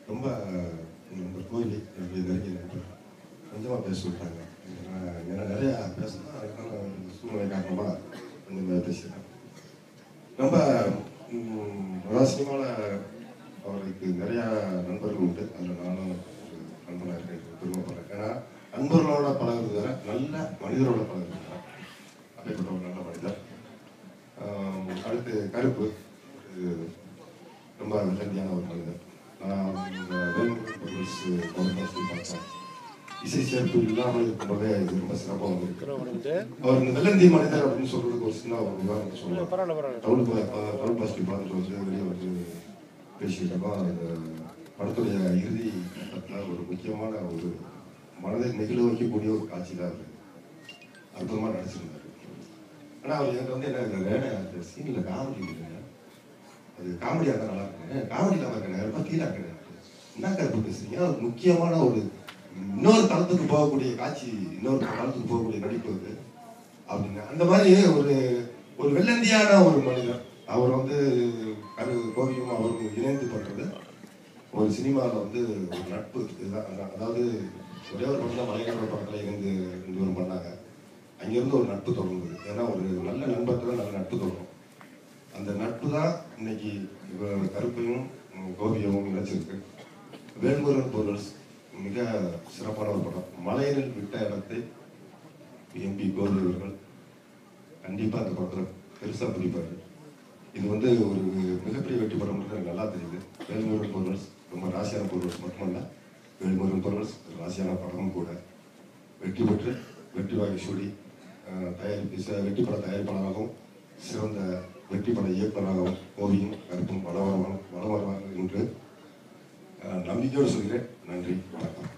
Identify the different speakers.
Speaker 1: ரொம்ப நண்பர் கோயிலி என்னுடைய நெருங்கிய நண்பர் கொஞ்சமாக பேச சொல்லிட்டாங்க. ஏன்னா நிறையா பேசணும், அதுக்கான சூழ்நிலை காரணமாக கொஞ்சம் பேசிட்டேன். ரொம்ப சினிமாவில் அவருக்கு நிறையா நண்பர்கள் உண்டு. அதில் நானும் ஒரு நண்பனாக இருக்கேன், பெருமைப்படுறேன். ஏன்னா நண்பர்களோட பழகுறது வேற, நல்ல மனிதரோட பழகுறது வேற. அப்படிப்பட்ட ஒரு நல்ல மனிதர். அடுத்து கருப்பு, ரொம்ப வெள்ளந்தியான ஒரு மனிதர். நான் பார்த்தேன். இசை சேர்ப்பு இல்லாமல் இருக்கும்போதே இது ரொம்ப சிறப்பாக வந்திருக்கு. அவர் இந்த வெள்ளந்தி மனிதர் அப்படின்னு சொல்றதுக்கு ஒரு சின்ன ஒரு உதாரணத்தை சொல்லுவாங்க. டவுன் பாசிட்டிவ் பார்த்துட்டு வந்து வெளியே வந்து பேசிக்கிட்டப்போ அந்த படத்துடைய இறுதி கட்டத்தில் ஒரு முக்கியமான ஒரு மனதை நெகிழ வைக்கக்கூடிய ஒரு காட்சி தான் அது. அற்புதமாக நடிச்சிருந்தாரு. ஆனால் அவர் எனக்கு வந்து என்ன இருக்காரு, அந்த சீனில் காமெடி இல்லைங்க, அது காமெடியாக தான் நல்லா இருக்குங்க, காமெடி இல்லாமல் இருக்கேன், ரொம்ப ஃபீலாக இருக்கேன். என்ன கருப்பு பேசுறீங்க, ஒரு முக்கியமான ஒரு இன்னொரு தளத்துக்கு போகக்கூடிய காட்சி, இன்னொரு தளத்துக்கு போகக்கூடிய நடிப்பு அது அப்படின்னா அந்த மாதிரி ஒரு வெள்ளந்தியான ஒரு மனிதர். அவர் வந்து கோவியும் அவரும் இணைந்து பண்றது ஒரு சினிமாவில் வந்து ஒரு நட்பு இதுதான். அதாவது ஒரே ஒரு படம் தான் மலையாள படத்தில் இணைந்து 2 பேரும் பண்ணாங்க. அங்கிருந்து ஒரு நட்பு தொடங்குது. ஏன்னா ஒரு நல்ல நண்பத்தில் நல்ல நட்பு தொடங்கும். அந்த நட்பு தான் இன்னைக்கு கருப்பையும் கோபியவும் நினைச்சிருக்கு. வேல்முருகன் பொருள்ஸ் மிக சிறப்பான ஒரு படம். மலையில் விட்ட இடத்தை எம்பி கோபி அவர்கள் கண்டிப்பாக அந்த படத்தில் பெருசாக பிடிப்பார். இது வந்து ஒரு மிகப்பெரிய வெற்றி படம்ன்றது எனக்கு நல்லா தெரியுது. வேல்முருகன் பொருள்ஸ் ரொம்ப ராசியான பொருள்ஸ் மட்டுமல்ல, வேல்முருகன் பொருள்ஸ் ராசியான படமும் கூட. வெற்றி பெற்று வெற்றி வாகை சூடி வெற்றி பட தயாரிப்பாளராகவும் சிறந்த வெற்றி பட இயக்குநராகவும் கோவியும் கருப்பும் வள வருவார்கள் என்று நம்பிக்கையோடு சொல்கிறேன். நன்றி, வணக்கம்.